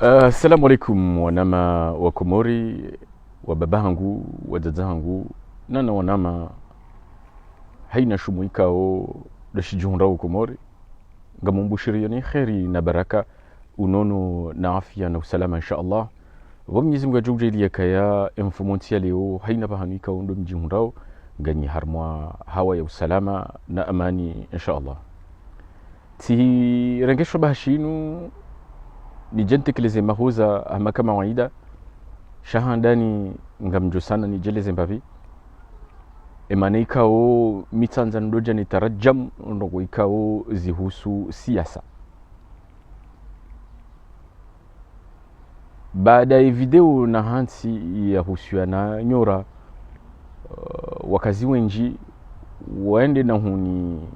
Assalamu alaikum wanama wa Komori, wa babangu, wa dadangu, nana wanama haina shumuika o dashijunra wa Komori. Ngamumbushiriani kheri na baraka unono na afya na usalama insha Allah. Wa Mwenyezi Mungu ajaujalia kaya mfumontia leo haina bahanika ndo mjihunrao ngani harmwa hawa ya usalama na amani insha Allah. Ti rengesho bahashinu ni jentekeleze mahuza ama kama waida shahandani ngamjo sana ni jeleze mbavi emane ikao mitanza ndoja ni tarajam ndogo ikao zihusu siasa. Baada ya video na hansi ya husuya na nyora wakazi wenji waende na huni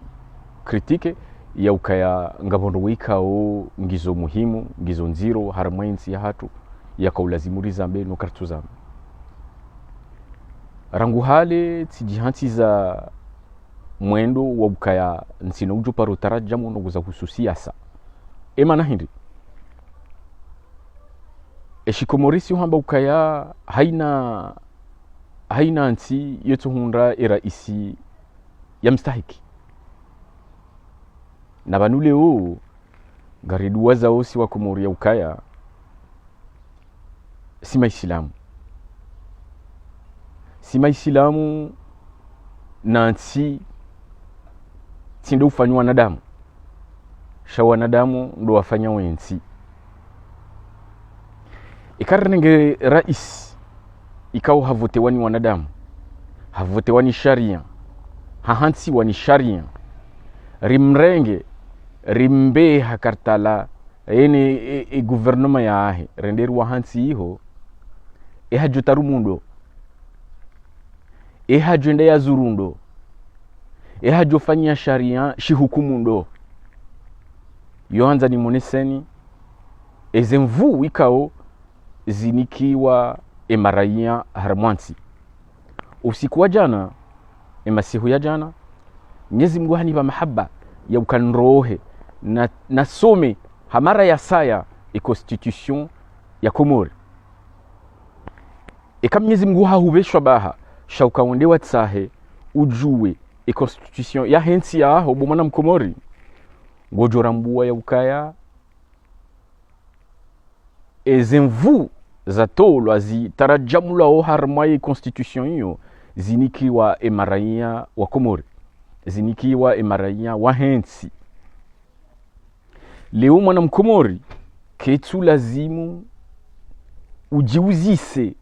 kritike ya ukaya ngabondo wikao ngizo muhimu ngizo nziro haramwensi ya hatu ya kaulazimuri zambe no kartu zambe rangu hale tijihanti za mwendo wa ukaya nsino ujo paro tarajamu no guza hususiasa emana hindi eshikomorisi hamba ukaya haina anti yetu hundra iraisi ya mstahiki na banu leo gariduwa zao si wa Komori ya ukaya si maislamu na nti tindo ufanywa wanadamu sha wanadamu ndo wafanya wensi ikarnenge rais ikao havotewani wanadamu havotewani sharia hahansi wani sharia rimrenge rimbe hakartala ene gouvernement ya ahe renderu wa hansi iho hajutaru mundo hajenda ya zurundo hajofanya sharia shihukumundo yoanza ni moneseni ezemvu wikao zinikiwa emaraia harmwansi usiku wa jana emasihu ya jana Mwenyezi Mungu hanipa mahaba ya ukanrohe na some hamara ya saya constitution ya Komori kama Mwenyezi Mungu hahubeshwa baha shauka ondewa tsahe ujue constitution ya hensi ya aho bomana mkomori ngojora mbua ya ukaya ezemvu za tolo zi tarajamula o harmai constitution hiyo zinikiwa emaraia wa Komori zinikiwa emaraia wa hensi leo mwana mkomori ketu lazimu ujiuzise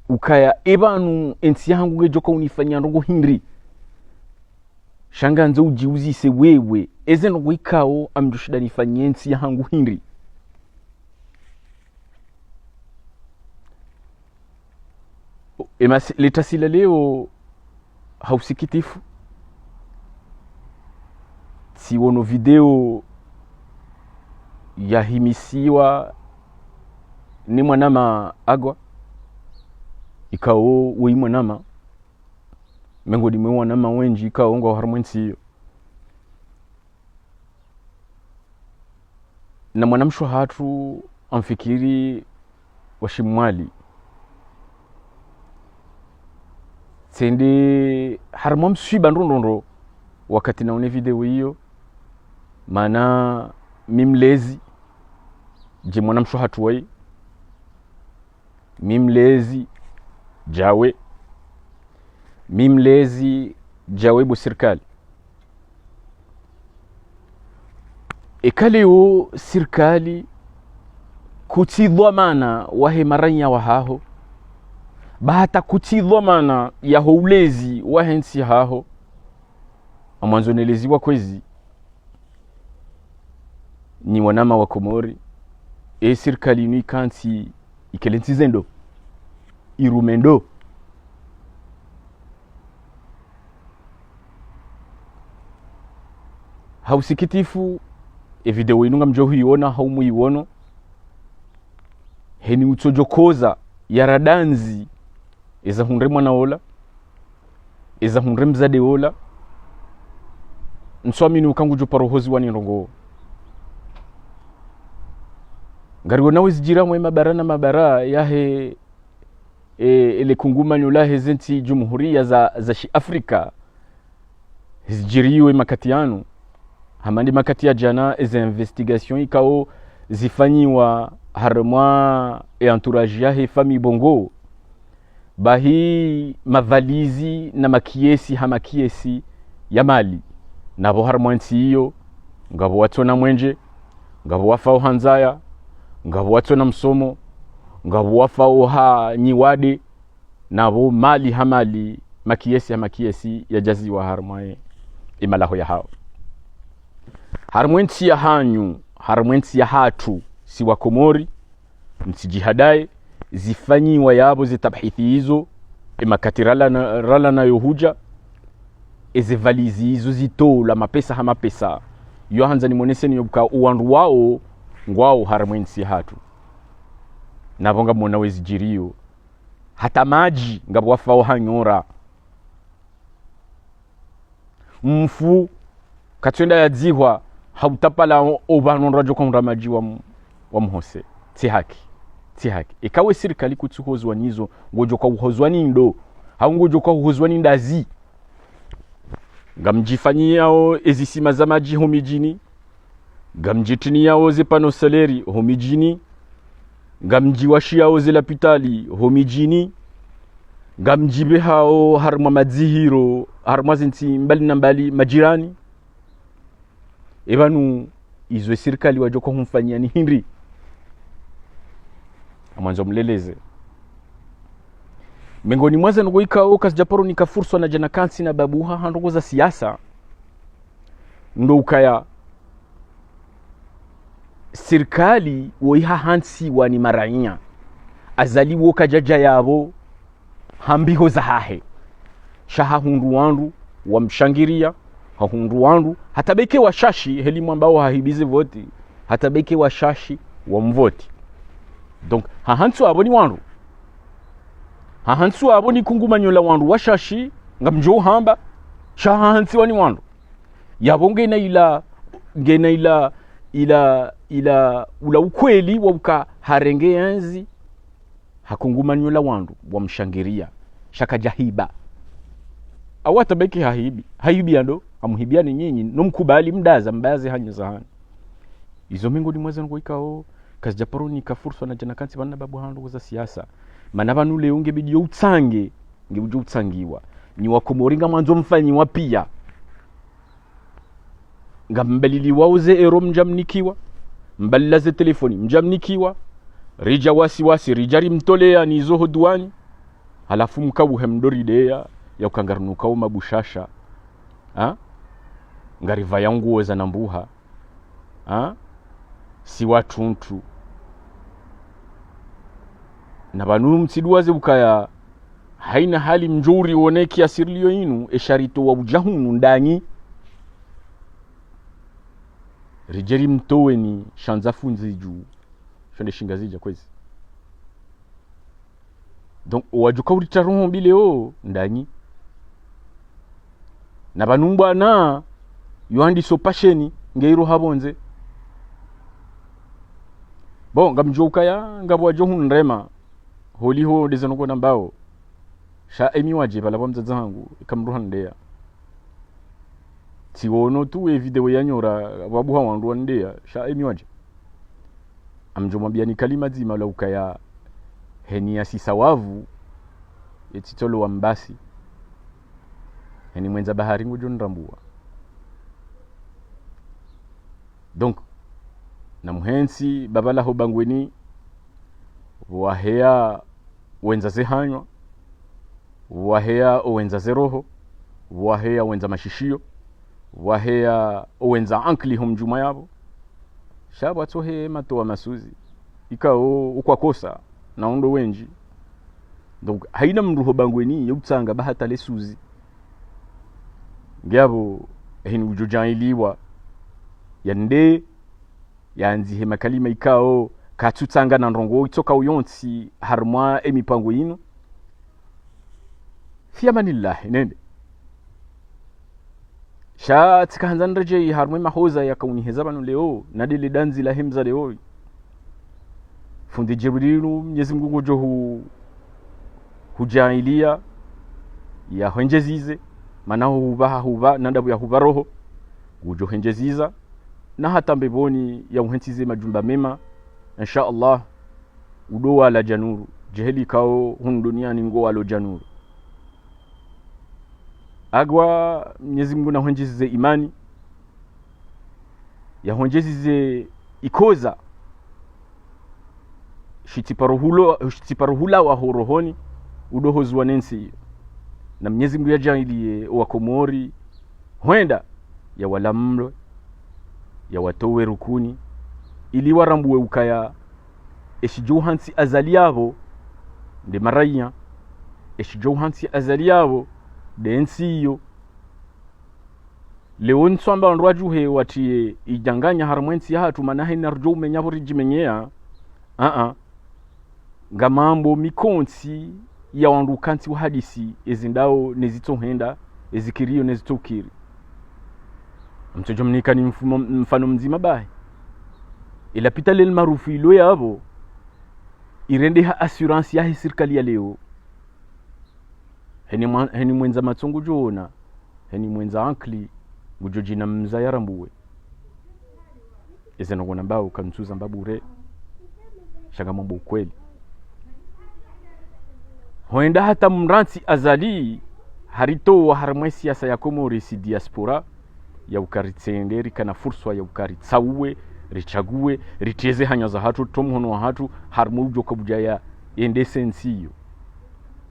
ukaya ebanu ensi yangu gejoka unifanya ndongo hindri shanganzo ujiuzise wewe eze ndongo ikao amjushida nifanya ensi yangu hindri letasila leo hausikitifu siwono video yahimisiwa ni mwanama agwa ikao wei mwanama mengo di mwanama wenji ikao ngo harmwensi hiyo na mwanamsho hatu amfikiri washimwali sende harmom swiba ndondoro wakati naone video hiyo mana mimlezi je mwanamsho hatuwai mimlezi jawe bo serikali ekaleo serikali kutidhamana wahe maranya wahaho bahata kutidhamana ya houlezi wahensi haho amwanzo nelezi wa kwezi ni wanama wa Komori serikali ni kanti ikelensi zendo irumendo hausikitifu video inunga mjohu iona haumu iwono heni utojokoza ya radanzi eza hunre mwana ola eza hunre mzade ola nswamini ukangu jo parohozi wani rongo ngarigo nawe zijira mwe mabara na mabara yahe ile kungumanyo lahe zenti jumuhuria za shi Afrika zijiriwe makatiano hamandi makati ya jana eze investigation ikao zifanyiwa harmwa entourage yahe fami bongo bahi mavalizi na makiesi ya mali nabo harmwa nti hiyo ngabo watona mwenje ngabo wafao hanzaya ngabo watona msomo ngabo wafao ha nyiwade nabo mali hamali makiesi ya jazi wa harmwa imalaho ya hao harmwensi ya hanyu harmwensi ya hatu si wa Komori msijihadae zifanyiwa yabo zitabhithi hizo imakatirala na yohuja ezevalizi hizo zitola mapesa hama pesa yo hanza ni moneseni yobuka uwandu wao ngwao harmwensi ya hatu nabonga mona wezijirio hata maji ngabo wafao hanyora mfu katwenda ya dzihwa hautapala obanu rajo kwa maji wa mhose ti haki ikawe serikali kutuhozwa nizo ngojo kwa uhozwa nindo haungojo kwa uhozwa nindazi ngamjifanyao ezisima za maji homijini ngamjitiniao zepano saleri homijini ngamjiwashiao zelapitali homijini ngamjibe hao harma madzihiro harma zinti mbali na mbali majirani ebanu izo serikali wajoko humfanyia ni hindri amwanzo mleleze mengoni mwaza ngo ikao kasjaporo nikafurswa na jana kansi na babuha handogo za siasa ndo ukaya serikali woiha hansi wani marainya azali woka jaja yabo hambiho za hahe shaha hundu wandu wamshangiria hahundu wandu hatabeke washashi helimu ambao hahibize voti hatabeke washashi wa mvoti donc hahansu abo ni wandu hahansu abo ni kungumanyola wandu washashi ngamjo hamba shahansi wani wandu yabonge na ila ula ukweli wabuka harenge yanzi hakungumanyola wandu wamshangiria shaka jahiba awatabeke haibi ando amuhibiani nyinyi nomkubali mdaza mbazi hanyo zahani izo mingo ni mweza ngo ikao kasjaporo nikafurswa na jana kansi bana babu handu za siasa mana banu leo ngebidi utsange ngebujo utsangiwa ni wakomoringa mwanzo mfanyiwa pia ngambelili wauze ero mjamnikiwa mbalaze telefoni mjamnikiwa rija wasi rijari mtolea ni zoho duani halafu mkabuhe mdoridea ya ukangarnuka mabushasha ngariva yangu weza nambuha si watuntu na banu mtsiduwaze ukaya haina hali mjuri woneki asirliyo inu esharito wa ujahunu ndanyi rijeri mtowe ni shanza funzi juu shonde shingazija kwezi donc wajuka uritaruho bileo ndanyi na banumbwa na yohandi so pasheni ngeiro habonze bon ngamjoka ya ngabo wajohu nrema holiho dezanoko nambao sha emi waje bala bamzaza hangu ikamruha ndea tiwono tu video yanyora babuha wandu ndea sha emi waje amjomwambia ni kalima zima la ukaya heni asisawavu etitolo wa mbasi heni mwenza bahari ngujo nrambua donc na muhensi babala ho bangweni wahea wenza zehanywa wahea wenza zeroho wahea wenza mashishio wahea wenza ankli humjuma yabo shaba tohe matoa masuzi ikao ukwakosa na ondo wenji donc haina mruho bangweni yutsanga bahata lesuzi ngabo hini ujojailiwa yande yanzi makalima ikao katutsanga na ndongo itoka uyonsi harmwa emipango yino fiamanillah nende sha tikahanzan reje harmwa mahoza ya kauni hezabanu leo nadile danzi la hemza leo fundi Jibrilu Mwenyezi Mungu gojo hujailia ya honjezize maana huba nanda ya huba roho gojo honjeziza na hata mbeboni ya uhensize majumba mema insha Allah udoa la januru jeheli kao hun duniani ngo alo januru agwa Mwenyezi Mungu na honjezize imani ya honjezize ikoza shitiparuhula wa horohoni udohozi wa nensi na Mwenyezi Mungu yajahilie wa Komori huenda ya walamlo ya watowe rukuni ili warambuwe ukaya eshijohansi azali yabo de maraya eshijohansi azali yabo de ensiyo leon swamba ndwajuhe watie ijanganya harmwensi hatu manahe narjo menyabo rijimenyea ngamambo mikonsi ya wandukansi wa hadisi ezindao nezitohenda ezikirio nezitokiri mtojomnika ni mfano mzima bae ila pita lel marufu ilo yabo irende ha assurance ya serikali ya leo heni mwenza matsongo jona heni mwenza ankli gujojina mza yarambuwe ezenongona mbao kantuza mbabure shanga mambo ukweli hoenda hata mransi azali harito wa harmwe siasa ya Komori si diaspora ya ukaritsenderi kana fursa ya ukaritsawe richague riteze hanyaza hatu tomhono wa hatu harmu ujo kabujaya ende sensiyo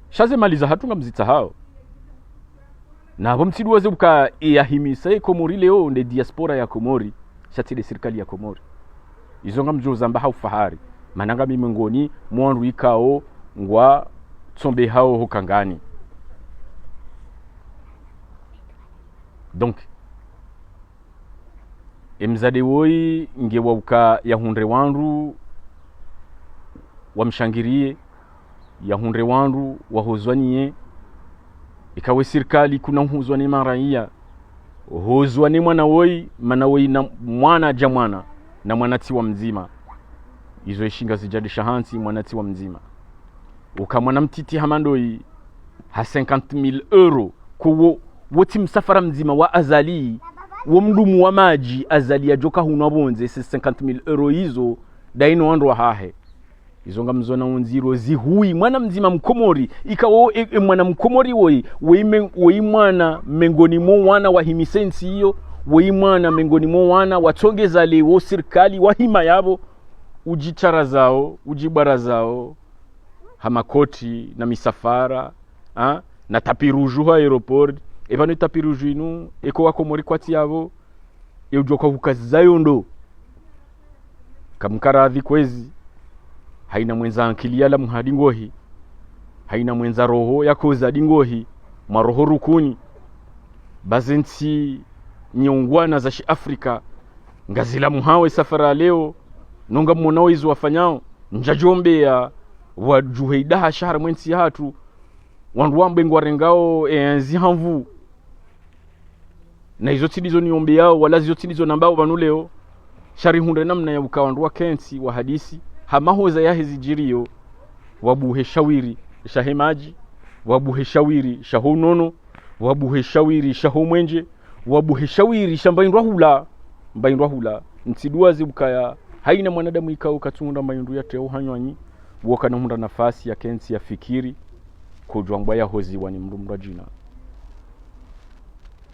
shaze maliza hatu ngamzita hao na bomtsidu waze buka yahimisa Komori leo nde diaspora ya Komori shatile serikali ya Komori izonga mjoza mba haufahari mananga mimengoni mwandu ikao ngwa tsombe hao hokangani donc emzade woi ngewauka ya hundre wandu wamshangirie ya hundre wandu wahozwanie ikawe serikali kuna huzwane maraia hozwane mwana woi mana woi na mwana jamwana na mwanati wa mzima izo ishinga zijadi shahansi mwanati wa mzima ukamwana mtiti hamandoi ha 50,000 euro kuwo woti msafara mzima wa azali wo mdumu wa maji azali ya joka hunabonze 50,000 euro hizo daino wando wa hahe izo ngamzona unziro zihui mwana mzima mkomori ikawo mwana mkomori woi mwana mengoni mo wana wa himisensi hiyo woi mwana mengoni mo wana watongeza leo serikali wa hima yabo ujichara zao ujibara zao hamakoti na misafara na tapiruju ha aeroport ebano tapiruju inu eko wa Komori kwati yabo eujoka hukazayo ndo kamkaradhi kwezi haina mwenza ankilia la muhadi ngohi haina mwenza roho yako zadingohi maroho rukuni bazensi nyongwana za shi Afrika ngazila muhawe safara leo nonga mmonao izo wafanyao njajombe ya wajuheidaha shahara mwensi hatu wandu wambe ngwarengao zihamvu na izo tilizo niombe yao wala izo tilizo nambao banu leo shari hunde namna ya ukawandu wa kensi wa hadisi hamahoza ya hizijirio wabuhe shawiri shahemaji wabuhe shawiri shahonono wabuhe shawiri shahomwenje wabuhe shawiri shambaindwa hula ntsidua zibukaya haina mwanadamu ikao katunda mbaindu ya teo hanywanyi woka na hunda nafasi ya kensi ya fikiri kujwangwa ya hozi wani mrumra jina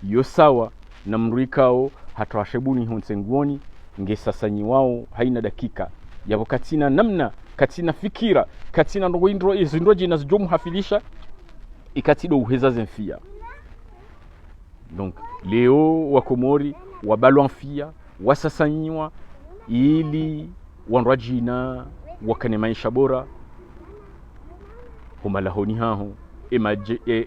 yo sawa na mruikao hatwashebuni honsenguoni ngesasanyi wao haina dakika yabo katina namna katina fikira katina ndogindro izindro jina zijomu hafilisha ikatido uheza zenfia donc leo wa Komori wabalwanfia wasasanyiwa ili wanrajina wakane maisha bora humalahoni haho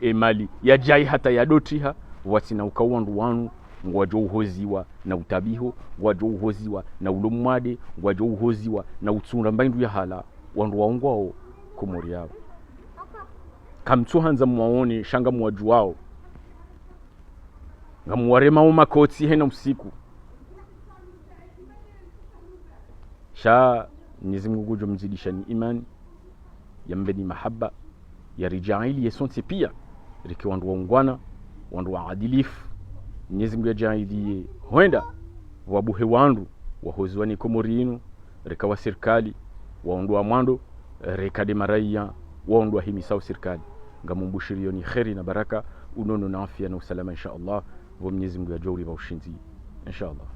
emali ya jai hata ya dotiha watina ukawandu wanu ngwajo uhoziwa na utabiho ngwajo uhoziwa na ulumwade ngwajo uhoziwa na utsunda mbaindu ya hala wandu waongwao Komori yao kamtsuhanza mwaone shanga mwaju wao ngamuwarema makoti hena usiku sha Mwenyezi Mungu jomzidishani imani yambeni mahaba ya rijaili yesonse pia riki wandu waungwana wandu waadilifu. Mwenyezi Mungu ajailie huenda wabuhe wandu wahozwani Komori inu rikawa serikali waondwa mwando rekade maraia waondwa himisao serikali ngamumbushiriyo ni kheri na baraka unono na afya na usalama insha Allah. Wa Mwenyezi Mungu ajori wa ushinzi insha Allah.